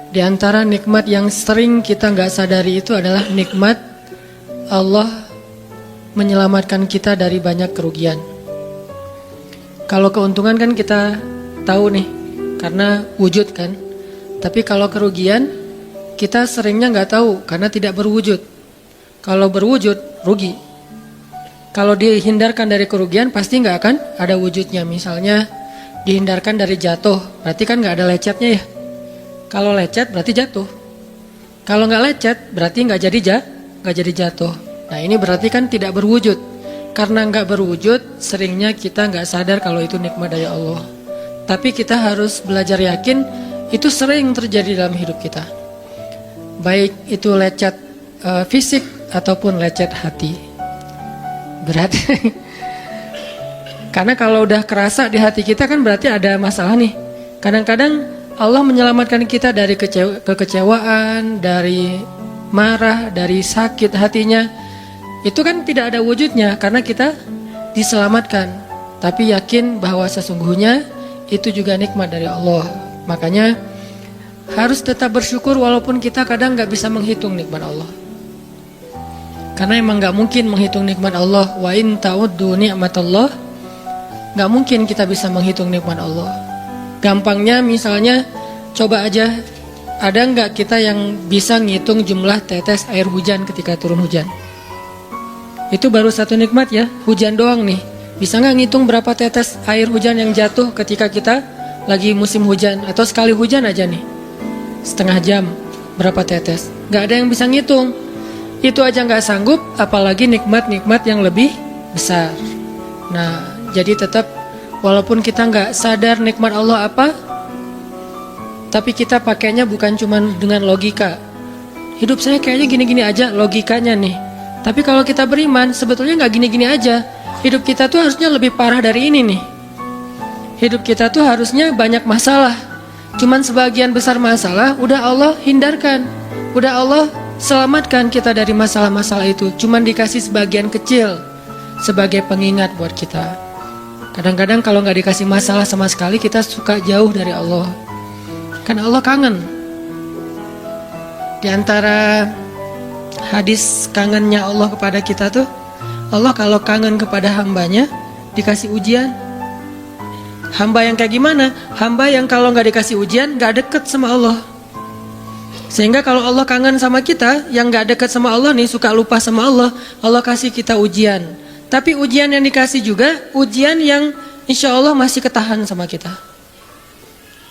Di antara nikmat yang sering kita nggak sadari itu adalah nikmat Allah menyelamatkan kita dari banyak kerugian. Kalau keuntungan kan kita tahu nih, karena wujud kan. Tapi kalau kerugian, kita seringnya nggak tahu karena tidak berwujud. Kalau berwujud, rugi. Kalau dihindarkan dari kerugian, pasti nggak akan ada wujudnya. Misalnya dihindarkan dari jatuh, berarti kan nggak ada lecetnya ya. Kalau lecet berarti jatuh. Kalau nggak lecet berarti nggak jadi jatuh. Nah ini berarti kan tidak berwujud. Karena nggak berwujud, seringnya kita nggak sadar kalau itu nikmat dari Allah. Tapi kita harus belajar yakin itu sering terjadi dalam hidup kita. Baik itu lecet fisik ataupun lecet hati. Berat. Karena kalau udah kerasa di hati kita kan berarti ada masalah nih. Kadang-kadang Allah menyelamatkan kita dari kekecewaan, dari marah, dari sakit hatinya. Itu kan tidak ada wujudnya karena kita diselamatkan. Tapi yakin bahwa sesungguhnya itu juga nikmat dari Allah. Makanya harus tetap bersyukur walaupun kita kadang gak bisa menghitung nikmat Allah. Karena emang gak mungkin menghitung nikmat Allah. Wa in ta'uddu ni'matallah, gak mungkin kita bisa menghitung nikmat Allah. Gampangnya misalnya coba aja, ada gak kita yang bisa ngitung jumlah tetes air hujan ketika turun hujan? Itu baru satu nikmat ya, hujan doang nih. Bisa gak ngitung berapa tetes air hujan yang jatuh ketika kita lagi musim hujan? Atau sekali hujan aja nih, setengah jam berapa tetes? Gak ada yang bisa ngitung. Itu aja gak sanggup, apalagi nikmat-nikmat yang lebih besar. Nah, jadi tetap walaupun kita gak sadar nikmat Allah apa, tapi kita pakainya bukan cuma dengan logika. Hidup saya kayaknya gini-gini aja, logikanya nih. Tapi kalau kita beriman, sebetulnya gak gini-gini aja. Hidup kita tuh harusnya lebih parah dari ini nih. Hidup kita tuh harusnya banyak masalah. Cuman sebagian besar masalah udah Allah hindarkan, udah Allah selamatkan kita dari masalah-masalah itu. Cuman dikasih sebagian kecil sebagai pengingat buat kita. Kadang-kadang kalau gak dikasih masalah sama sekali, kita suka jauh dari Allah. Karena Allah kangen. Di antara hadis kangennya Allah kepada kita tuh, Allah kalau kangen kepada hambanya dikasih ujian. Hamba yang kayak gimana? Hamba yang kalau gak dikasih ujian gak deket sama Allah. Sehingga kalau Allah kangen sama kita, yang gak deket sama Allah nih, suka lupa sama Allah, Allah kasih kita ujian. Tapi ujian yang dikasih juga ujian yang insya Allah masih ketahan sama kita.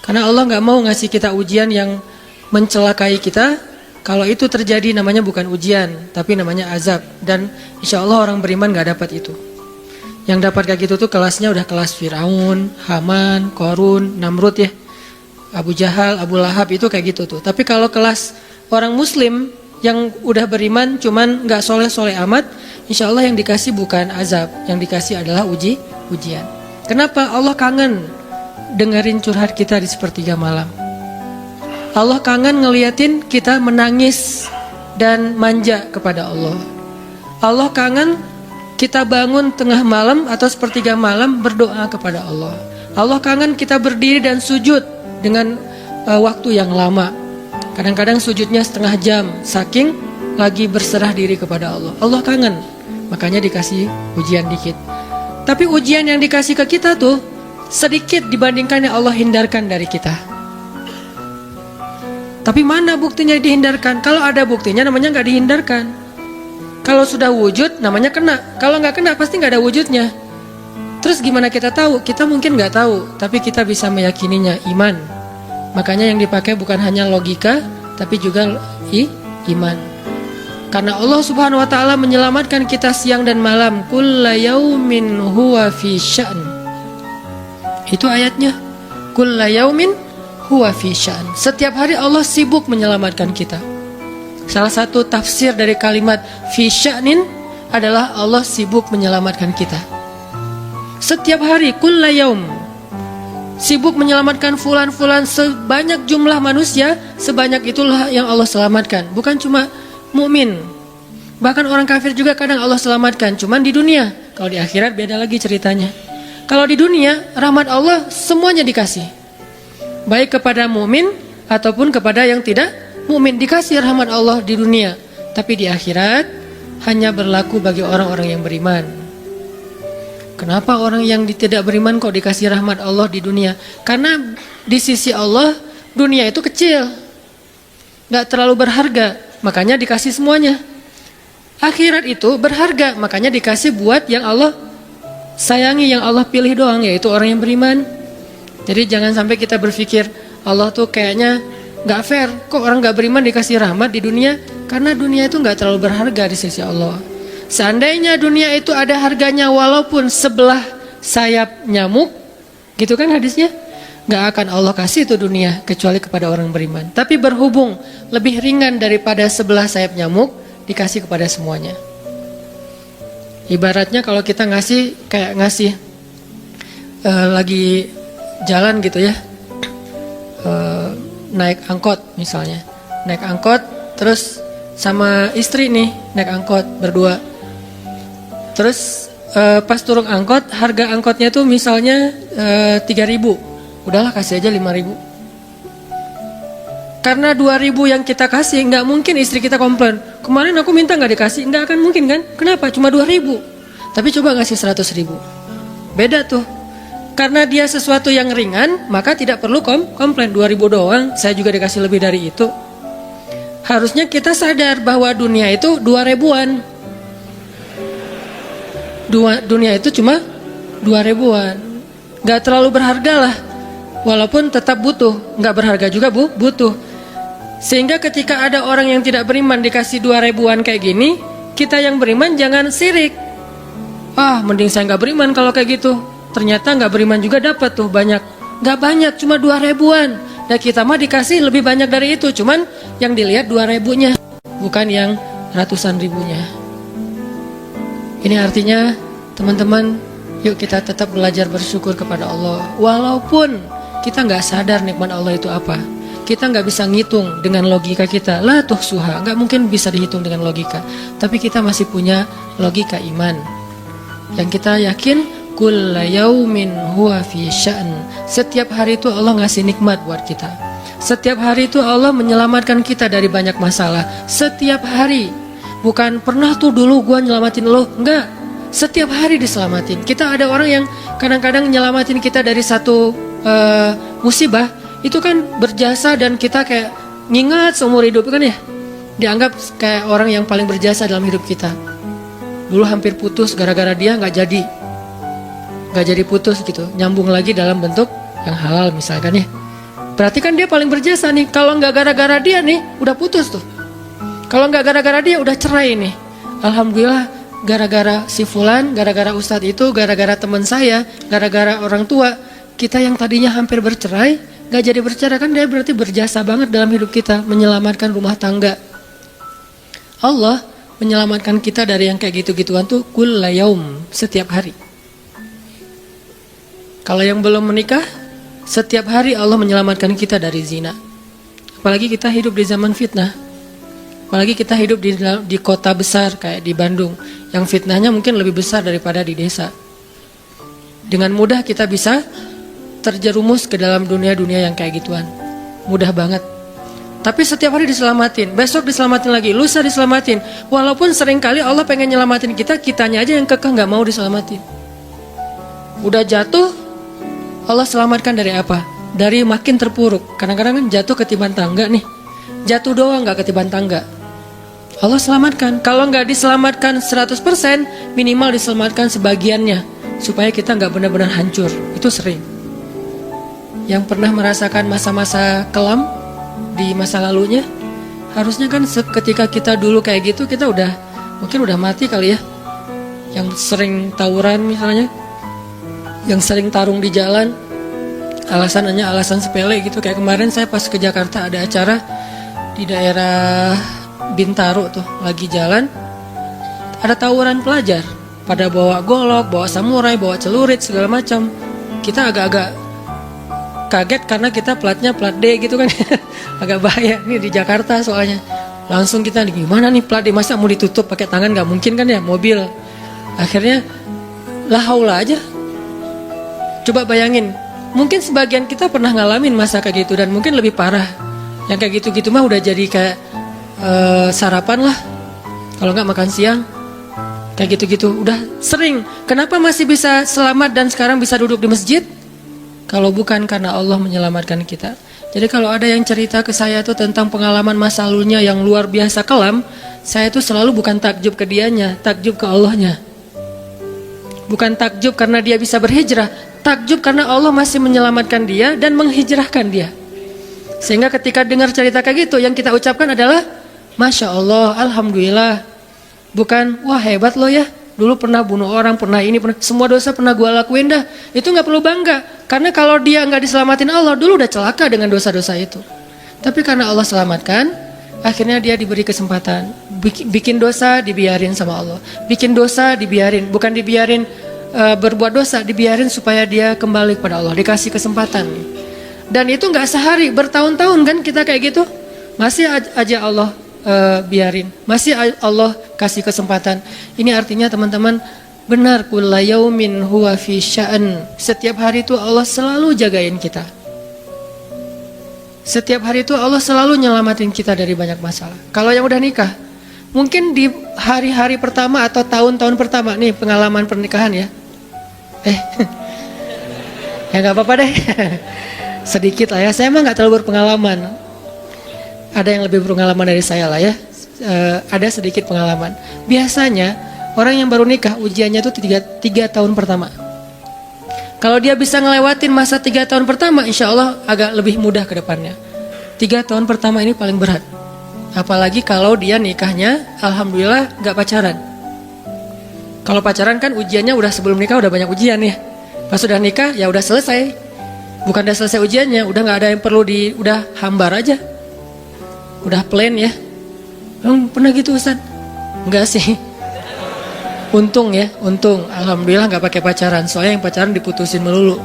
Karena Allah gak mau ngasih kita ujian yang mencelakai kita. Kalau itu terjadi namanya bukan ujian, tapi namanya azab. Dan insya Allah orang beriman gak dapat itu. Yang dapat kayak gitu tuh kelasnya udah kelas Firaun, Haman, Korun, Namrud ya, Abu Jahal, Abu Lahab, itu kayak gitu tuh. Tapi kalau kelas orang muslim yang udah beriman cuman gak soleh-soleh amat, insya Allah yang dikasih bukan azab, yang dikasih adalah ujian. Kenapa? Allah kangen dengerin curhat kita di sepertiga malam. Allah kangen ngeliatin kita menangis dan manja kepada Allah. Allah kangen kita bangun tengah malam atau sepertiga malam berdoa kepada Allah. Allah kangen kita berdiri dan sujud dengan waktu yang lama. Kadang-kadang sujudnya setengah jam, saking lagi berserah diri kepada Allah. Allah kangen, makanya dikasih ujian dikit. Tapi ujian yang dikasih ke kita tuh sedikit dibandingkan yang Allah hindarkan dari kita. Tapi mana buktinya dihindarkan? Kalau ada buktinya namanya gak dihindarkan. Kalau sudah wujud namanya kena. Kalau gak kena pasti gak ada wujudnya. Terus gimana kita tahu? Kita mungkin gak tahu, tapi kita bisa meyakininya, iman. Makanya yang dipakai bukan hanya logika, tapi juga iman. Karena Allah Subhanahu wa ta'ala menyelamatkan kita siang dan malam. Kulla yaumin huwa fi sya'n. Itu ayatnya. Kulla yaumin huwa fi sya'n. Setiap hari Allah sibuk menyelamatkan kita. Salah satu tafsir dari kalimat fi sya'nin adalah Allah sibuk menyelamatkan kita. Setiap hari, kulla yaum, sibuk menyelamatkan fulan-fulan. Sebanyak jumlah manusia, sebanyak itulah yang Allah selamatkan. Bukan cuma mukmin, bahkan orang kafir juga kadang Allah selamatkan. Cuman di dunia. Kalau di akhirat beda lagi ceritanya. Kalau di dunia, rahmat Allah semuanya dikasih, baik kepada mukmin ataupun kepada yang tidak mukmin. Dikasih rahmat Allah di dunia, tapi di akhirat hanya berlaku bagi orang-orang yang beriman. Kenapa orang yang tidak beriman kok dikasih rahmat Allah di dunia? Karena di sisi Allah dunia itu kecil, gak terlalu berharga, makanya dikasih semuanya. Akhirat itu berharga, makanya dikasih buat yang Allah sayangi, yang Allah pilih doang, yaitu orang yang beriman. Jadi jangan sampai kita berpikir Allah tuh kayaknya gak fair, kok orang gak beriman dikasih rahmat di dunia? Karena dunia itu gak terlalu berharga di sisi Allah. Seandainya dunia itu ada harganya walaupun sebelah sayap nyamuk, gitu kan hadisnya, gak akan Allah kasih itu dunia kecuali kepada orang beriman. Tapi berhubung lebih ringan daripada sebelah sayap nyamuk, dikasih kepada semuanya. Ibaratnya kalau kita ngasih kayak ngasih lagi jalan gitu ya, naik angkot misalnya, naik angkot terus sama istri nih naik angkot berdua. Terus pas turun angkot, harga angkotnya tuh misalnya 3.000, udahlah kasih aja 5.000. Karena 2.000 yang kita kasih, nggak mungkin istri kita komplain, kemarin aku minta nggak dikasih, nggak akan mungkin kan? Kenapa? Cuma 2.000. Tapi coba ngasih 100.000, beda tuh. Karena dia sesuatu yang ringan, maka tidak perlu komplain. 2.000 doang, saya juga dikasih lebih dari itu. Harusnya kita sadar bahwa dunia itu 2.000-an. Dunia itu cuma 2.000-an, nggak terlalu berharga lah. Walaupun tetap butuh, nggak berharga juga butuh. Sehingga ketika ada orang yang tidak beriman dikasih 2.000-an kayak gini, kita yang beriman jangan sirik. Mending saya nggak beriman kalau kayak gitu. Ternyata nggak beriman juga dapat tuh banyak. Nggak banyak, cuma 2.000-an. Dan kita mah dikasih lebih banyak dari itu. Cuman yang dilihat 2.000-nya, bukan yang ratusan ribunya. Ini artinya teman-teman, yuk kita tetap belajar bersyukur kepada Allah. Walaupun kita nggak sadar nikmat Allah itu apa. Kita nggak bisa ngitung dengan logika kita. La tuhsuha, nggak mungkin bisa dihitung dengan logika. Tapi kita masih punya logika iman. Yang kita yakin, kulla yaumin huwa fi sya'n. Setiap hari itu Allah ngasih nikmat buat kita. Setiap hari itu Allah menyelamatkan kita dari banyak masalah. Setiap hari. Bukan pernah tuh dulu gua nyelamatin lo, enggak. Setiap hari diselamatin. Kita ada orang yang kadang-kadang nyelamatin kita dari satu musibah, itu kan berjasa dan kita kayak ngingat seumur hidup kan ya. Dianggap kayak orang yang paling berjasa dalam hidup kita. Dulu hampir putus gara-gara dia nggak jadi putus gitu, nyambung lagi dalam bentuk yang halal misalkan ya. Berarti kan dia paling berjasa nih. Kalau nggak gara-gara dia nih, udah putus tuh. Kalau nggak gara-gara dia udah cerai nih. Alhamdulillah gara-gara si fulan, gara-gara ustadz itu, gara-gara teman saya, gara-gara orang tua, kita yang tadinya hampir bercerai, nggak jadi bercerai kan dia berarti berjasa banget dalam hidup kita, menyelamatkan rumah tangga. Allah menyelamatkan kita dari yang kayak gitu-gituan tuh kulla yaum, setiap hari. Kalau yang belum menikah, setiap hari Allah menyelamatkan kita dari zina. Apalagi kita hidup di zaman fitnah. Apalagi kita hidup di kota besar kayak di Bandung, yang fitnahnya mungkin lebih besar daripada di desa. Dengan mudah kita bisa terjerumus ke dalam dunia-dunia yang kayak gituan. Mudah banget. Tapi setiap hari diselamatin, besok diselamatin lagi, lusa diselamatin. Walaupun seringkali Allah pengen nyelamatin kita, kitanya aja yang kekeh gak mau diselamatin. Udah jatuh, Allah selamatkan dari apa? Dari makin terpuruk. Kadang-kadang kan jatuh ketiban tangga nih. Jatuh doang gak ketiban tangga. Allah selamatkan. Kalau nggak diselamatkan 100%, minimal diselamatkan sebagiannya, supaya kita nggak benar-benar hancur. Itu sering. Yang pernah merasakan masa-masa kelam di masa lalunya, harusnya kan ketika kita dulu kayak gitu, kita mungkin udah mati kali ya. Yang sering tawuran misalnya, yang sering tarung di jalan, alasannya alasan sepele gitu. Kayak kemarin saya pas ke Jakarta ada acara di daerah Bintaro tuh, lagi jalan ada tawuran pelajar, pada bawa golok, bawa samurai, bawa celurit segala macam. Kita agak-agak kaget karena kita platnya plat D gitu kan. Agak bahaya nih di Jakarta soalnya. Langsung kita gimana nih plat D, masa mau ditutup pakai tangan, nggak mungkin kan ya, mobil. Akhirnya la haula aja. Coba bayangin, mungkin sebagian kita pernah ngalamin masa kayak gitu dan mungkin lebih parah. Yang kayak gitu-gitu mah udah jadi kayak sarapan lah. Kalau nggak makan siang, kayak gitu-gitu udah sering. Kenapa masih bisa selamat dan sekarang bisa duduk di masjid? Kalau bukan karena Allah menyelamatkan kita. Jadi kalau ada yang cerita ke saya tuh tentang pengalaman masa lalunya yang luar biasa kelam, saya tuh selalu bukan takjub ke dianya, takjub ke Allahnya. Bukan takjub karena dia bisa berhijrah, takjub karena Allah masih menyelamatkan dia dan menghijrahkan dia. Sehingga ketika dengar cerita kayak gitu, yang kita ucapkan adalah Masya Allah, Alhamdulillah. Bukan, wah hebat lo ya, dulu pernah bunuh orang, pernah ini, pernah, semua dosa pernah gue lakuin dah. Itu gak perlu bangga, karena kalau dia gak diselamatin Allah, dulu udah celaka dengan dosa-dosa itu. Tapi karena Allah selamatkan, akhirnya dia diberi kesempatan. Bikin dosa dibiarin sama Allah, bikin dosa dibiarin, bukan dibiarin berbuat dosa, dibiarin supaya dia kembali kepada Allah, dikasih kesempatan. Dan itu gak sehari, bertahun-tahun kan kita kayak gitu. Masih aja Allah biarin, masih Allah kasih kesempatan. Ini artinya teman-teman, benar, kulla yaumin huwa fi sya'an. Setiap hari itu Allah selalu jagain kita. Setiap hari itu Allah selalu nyelamatin kita dari banyak masalah. Kalau yang udah nikah, mungkin di hari-hari pertama atau tahun-tahun pertama nih pengalaman pernikahan ya. Ya nggak apa-apa deh. Sedikit lah ya, saya mah nggak terlalu berpengalaman. Ada yang lebih berpengalaman dari saya lah ya. Ada sedikit pengalaman. Biasanya orang yang baru nikah ujiannya tuh 3 tahun pertama. Kalau dia bisa ngelewatin masa 3 tahun pertama, insya Allah agak lebih mudah ke depannya. 3 tahun pertama ini paling berat. Apalagi kalau dia nikahnya, alhamdulillah gak pacaran. Kalau pacaran kan ujiannya udah sebelum nikah udah banyak ujian ya. Pas udah nikah ya udah selesai. Bukan udah selesai ujiannya, udah gak ada yang perlu udah hambar aja. Udah plain ya. Pernah gitu Ustaz? Enggak sih. Untung ya, untung. Alhamdulillah gak pakai pacaran. Soalnya yang pacaran diputusin melulu.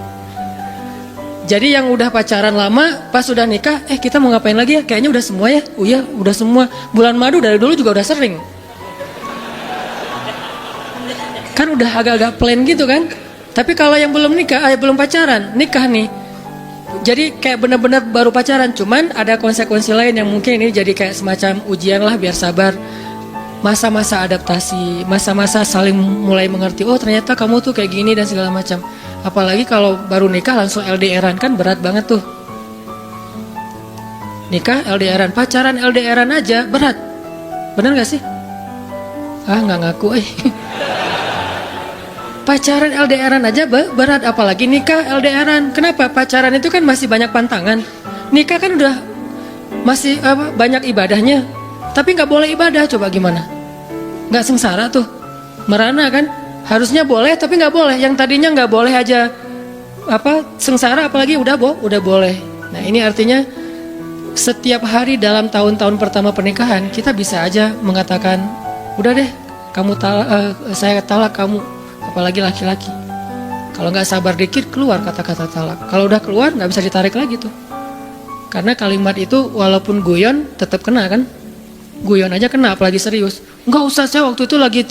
Jadi yang udah pacaran lama, pas udah nikah, kita mau ngapain lagi ya? Kayaknya udah semua ya. Oh iya, udah semua. Bulan madu dari dulu juga udah sering. Kan udah agak-agak plain gitu kan. Tapi kalau yang belum nikah, belum pacaran, nikah nih. Jadi kayak benar-benar baru pacaran, cuman ada konsekuensi lain yang mungkin ini jadi kayak semacam ujian lah biar sabar. Masa-masa adaptasi, masa-masa saling mulai mengerti, oh ternyata kamu tuh kayak gini dan segala macam. Apalagi kalau baru nikah langsung LDRan kan berat banget tuh. Nikah LDRan, pacaran LDRan aja berat. Bener gak sih? Nggak ngaku Pacaran LDRan aja berat, apalagi nikah LDRan. Kenapa? Pacaran itu kan masih banyak pantangan. Nikah kan udah masih banyak ibadahnya. Tapi nggak boleh ibadah, coba gimana? Nggak sengsara tuh, merana kan? Harusnya boleh, tapi nggak boleh. Yang tadinya nggak boleh aja sengsara, apalagi udah boleh. Nah ini artinya setiap hari dalam tahun-tahun pertama pernikahan kita bisa aja mengatakan, udah deh, saya talak kamu. Apalagi laki-laki, kalau nggak sabar dikit keluar kata-kata talak. Kalau udah keluar nggak bisa ditarik lagi tuh, karena kalimat itu walaupun guyon tetap kena kan. Guyon aja kena, apalagi serius. Nggak usah, saya waktu itu lagi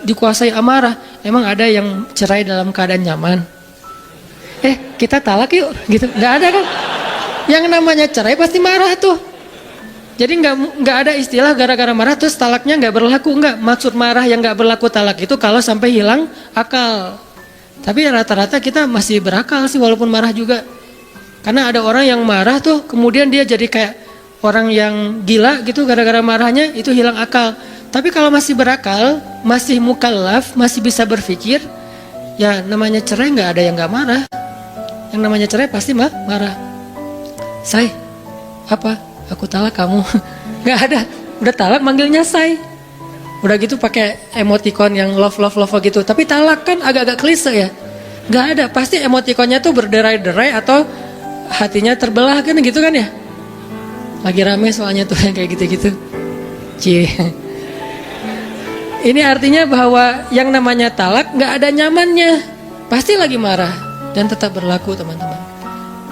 dikuasai amarah. Emang ada yang cerai dalam keadaan nyaman? Kita talak yuk gitu, nggak ada kan. Yang namanya cerai pasti marah tuh. Jadi nggak ada istilah gara-gara marah terus talaknya nggak berlaku, nggak. Maksud marah yang nggak berlaku talak itu kalau sampai hilang akal. Tapi rata-rata kita masih berakal sih walaupun marah juga. Karena ada orang yang marah tuh kemudian dia jadi kayak orang yang gila gitu gara-gara marahnya, itu hilang akal. Tapi kalau masih berakal, masih mukallaf, masih bisa berpikir, ya namanya cerai nggak ada yang nggak marah. Yang namanya cerai pasti marah. Aku talak kamu. Nggak ada, udah talak manggilnya say. Udah gitu pakai emoticon yang love gitu. Tapi talak kan agak-agak klise ya. Nggak ada, pasti emoticonnya tuh berderai-derai atau hatinya terbelah kan gitu kan ya. Lagi rame soalnya tuh yang kayak gitu-gitu. Ini artinya bahwa yang namanya talak nggak ada nyamannya. Pasti lagi marah dan tetap berlaku teman-teman.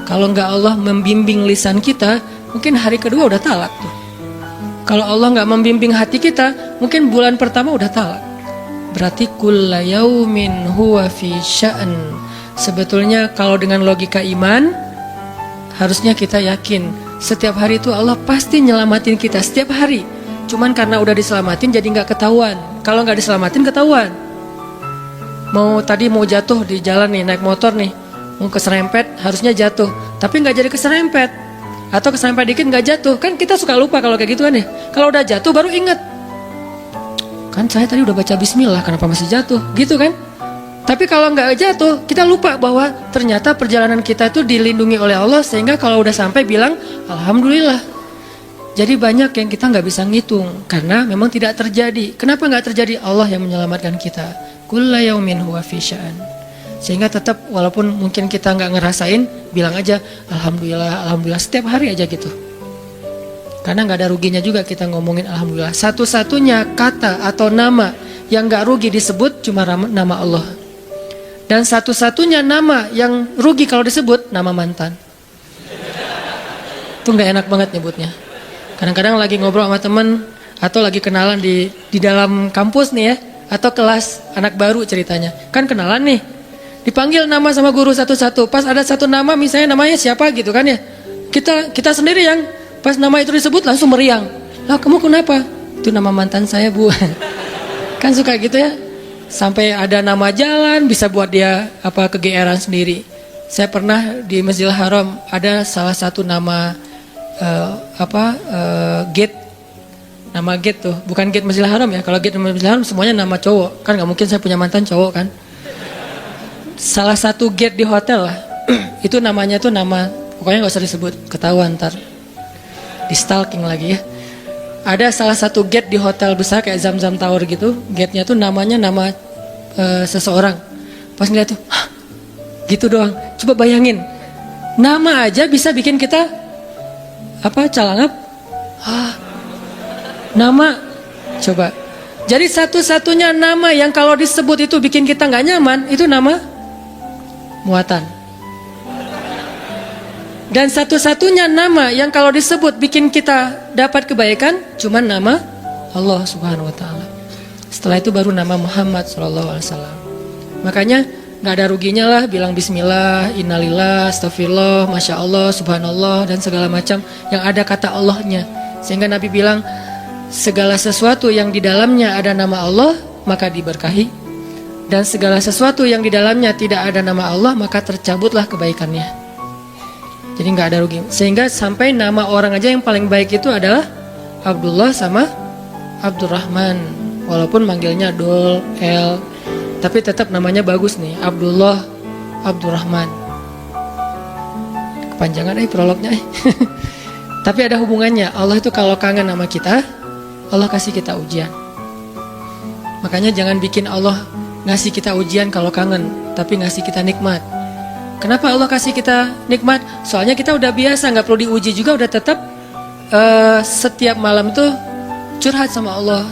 Kalau nggak Allah membimbing lisan kita, mungkin hari kedua udah talak tuh. Kalau Allah nggak membimbing hati kita, mungkin bulan pertama udah talak. Berarti kulla yaumin huwa fi sya'an. Sebetulnya kalau dengan logika iman, harusnya kita yakin Setiap hari itu Allah pasti nyelamatin kita setiap hari. Cuman karena udah diselamatin jadi nggak ketahuan. Kalau nggak diselamatin ketahuan. Tadi mau jatuh di jalan nih, naik motor nih, mau keserempet harusnya jatuh, tapi nggak jadi keserempet, atau keserempet dikit nggak jatuh. Kan kita suka lupa kalau kayak gitu kan ya. Kalau udah jatuh baru ingat, kan saya tadi udah baca Bismillah, kenapa masih jatuh? Gitu kan? Tapi kalau nggak jatuh, kita lupa bahwa ternyata perjalanan kita itu dilindungi oleh Allah, sehingga kalau udah sampai bilang Alhamdulillah. Jadi banyak yang kita nggak bisa ngitung karena memang tidak terjadi. Kenapa nggak terjadi? Allah yang menyelamatkan kita. Kulla yaumin huwa fi sya'an. Sehingga tetap walaupun mungkin kita nggak ngerasain, bilang aja Alhamdulillah, Alhamdulillah setiap hari aja gitu. Karena nggak ada ruginya juga kita ngomongin Alhamdulillah. Satu-satunya kata atau nama yang nggak rugi disebut cuma nama Allah. Dan satu-satunya nama yang rugi kalau disebut nama mantan. Itu nggak enak banget nyebutnya. Kadang-kadang lagi ngobrol sama temen atau lagi kenalan di dalam kampus nih ya, atau kelas anak baru ceritanya. Kan kenalan nih, dipanggil nama sama guru satu-satu. Pas ada satu nama misalnya namanya siapa gitu kan ya. Kita sendiri yang pas nama itu disebut langsung meriang. Lah kamu kenapa? Itu nama mantan saya bu. Kan suka gitu ya. Sampai ada nama jalan bisa buat dia kegeeran sendiri. Saya pernah di Masjidil Haram ada salah satu nama gate. Nama gate tuh, bukan gate Masjidil Haram ya. Kalau gate Masjidil Haram semuanya nama cowok. Kan gak mungkin saya punya mantan cowok kan. Salah satu gate di hotel lah. Itu namanya tuh nama, pokoknya gak usah disebut, ketahuan ntar. Di stalking lagi ya. Ada salah satu gate di hotel besar kayak Zam-Zam Tower gitu. Gate-nya tuh namanya nama seseorang. Pas ngeliat tuh, hah, gitu doang. Coba bayangin, nama aja bisa bikin kita calangap. Nama, coba. Jadi satu-satunya nama yang kalau disebut itu bikin kita nggak nyaman, itu nama muatan. Dan satu-satunya nama yang kalau disebut bikin kita dapat kebaikan, cuma nama Allah Subhanahu Wa Taala. Setelah itu baru nama Muhammad SAW. Makanya nggak ada ruginya lah bilang Bismillah, Innalillah, Astagfirullah, Masya Allah, Subhanallah dan segala macam yang ada kata Allahnya. Sehingga Nabi bilang, segala sesuatu yang di dalamnya ada nama Allah maka diberkahi, dan segala sesuatu yang di dalamnya tidak ada nama Allah maka tercabutlah kebaikannya. Jadi nggak ada rugi. Sehingga sampai nama orang aja yang paling baik itu adalah Abdullah sama Abdurrahman, walaupun manggilnya Dul, El, tapi tetap namanya bagus nih, Abdullah, Abdurrahman. Kepanjangan prolognya. Tapi ada hubungannya. Allah itu kalau kangen sama kita, Allah kasih kita ujian. Makanya jangan bikin Allah ngasih kita ujian kalau kangen, tapi ngasih kita nikmat. Kenapa Allah kasih kita nikmat? Soalnya kita udah biasa, nggak perlu diuji juga, udah tetap setiap malam tuh curhat sama Allah.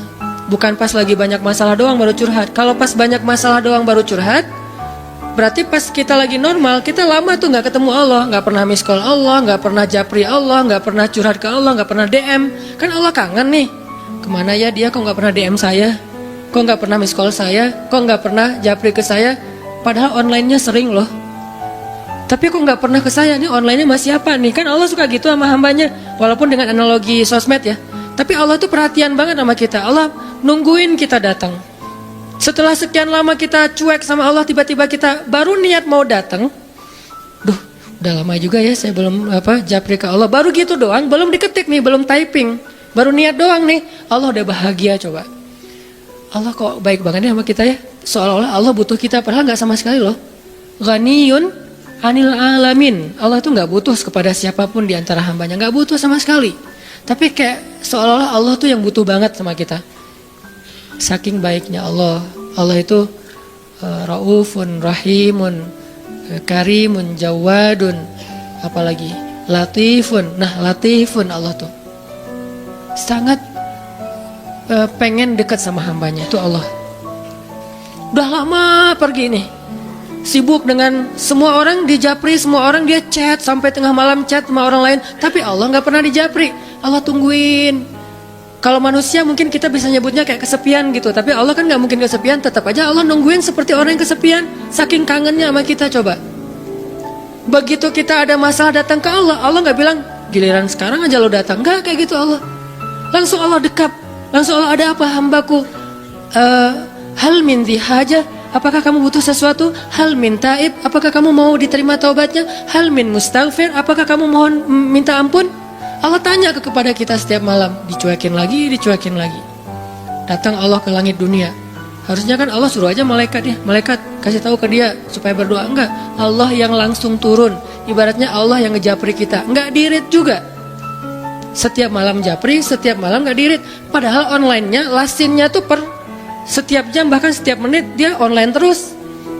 Bukan pas lagi banyak masalah doang baru curhat. Kalau pas banyak masalah doang baru curhat, berarti pas kita lagi normal, kita lama tuh nggak ketemu Allah, nggak pernah miss call Allah, nggak pernah japri Allah, nggak pernah curhat ke Allah, nggak pernah DM. Kan Allah kangen nih. Kemana ya dia, kok nggak pernah DM saya, kok nggak pernah miss call saya, kok nggak pernah japri ke saya, padahal online-nya sering loh. Tapi kok nggak pernah ke saya, nih online-nya masih apa nih? Kan Allah suka gitu sama hambanya, walaupun dengan analogi sosmed ya. Tapi Allah tuh perhatian banget sama kita. Allah nungguin kita datang. Setelah sekian lama kita cuek sama Allah, tiba-tiba kita baru niat mau datang. Duh, udah lama juga ya saya belum japri ke Allah. Baru gitu doang, belum diketik nih, belum typing. Baru niat doang nih, Allah udah bahagia coba. Allah kok baik banget nih sama kita ya. Seolah-olah Allah butuh kita, padahal gak sama sekali loh. Ghaniyun anil alamin. Allah tuh gak butuh kepada siapapun di antara hambanya, gak butuh sama sekali. Tapi kayak seolah-olah Allah tuh yang butuh banget sama kita. Saking baiknya Allah. Allah itu raufun, rahimun, karimun, jawadun, apalagi latifun. Nah latifun Allah tuh sangat pengen dekat sama hambanya, itu Allah. Udah lama pergi nih, sibuk dengan semua orang dijapri, semua orang dia chat sampai tengah malam chat sama orang lain, tapi Allah nggak pernah dijapri. Allah tungguin. Kalau manusia mungkin kita bisa nyebutnya kayak kesepian gitu, tapi Allah kan nggak mungkin kesepian. Tetap aja Allah nungguin seperti orang yang kesepian, saking kangennya sama kita. Coba begitu kita ada masalah datang ke Allah, Allah nggak bilang Giliran sekarang aja lo datang. Enggak kayak gitu Allah. Langsung Allah dekap. Langsung Allah, ada apa hambaku? Hal min dhi hajah, apakah kamu butuh sesuatu? Hal min taib, apakah kamu mau diterima taubatnya? Hal min mustaghfir, apakah kamu mohon minta ampun? Allah tanya kepada kita setiap malam. Dicuekin lagi, dicuekin lagi. Datang Allah ke langit dunia. Harusnya kan Allah suruh aja malaikat ya, malaikat kasih tahu ke dia supaya berdoa. Enggak, Allah yang langsung turun. Ibaratnya Allah yang ngejapri kita. Enggak dirit juga. Setiap malam japri, setiap malam enggak dirit. Padahal online-nya, lasinnya tuh per setiap jam, bahkan setiap menit dia online terus.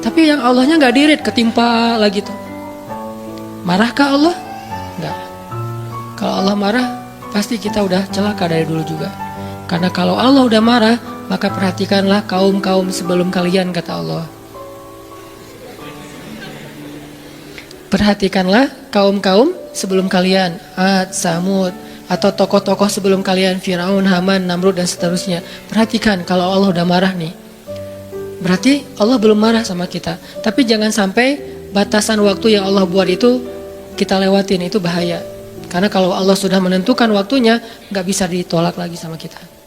Tapi yang Allahnya enggak dirit, ketimpa lagi tuh. Marahkah Allah? Enggak. Kalau Allah marah, pasti kita udah celaka dari dulu juga. Karena kalau Allah udah marah, maka perhatikanlah kaum-kaum sebelum kalian, kata Allah. Perhatikanlah kaum-kaum sebelum kalian, Ad, Samud, atau tokoh-tokoh sebelum kalian, Firaun, Haman, Namrud, dan seterusnya. Perhatikan kalau Allah udah marah nih, berarti Allah belum marah sama kita. Tapi jangan sampai batasan waktu yang Allah buat itu kita lewatin, itu bahaya. Karena kalau Allah sudah menentukan waktunya, gak bisa ditolak lagi sama kita.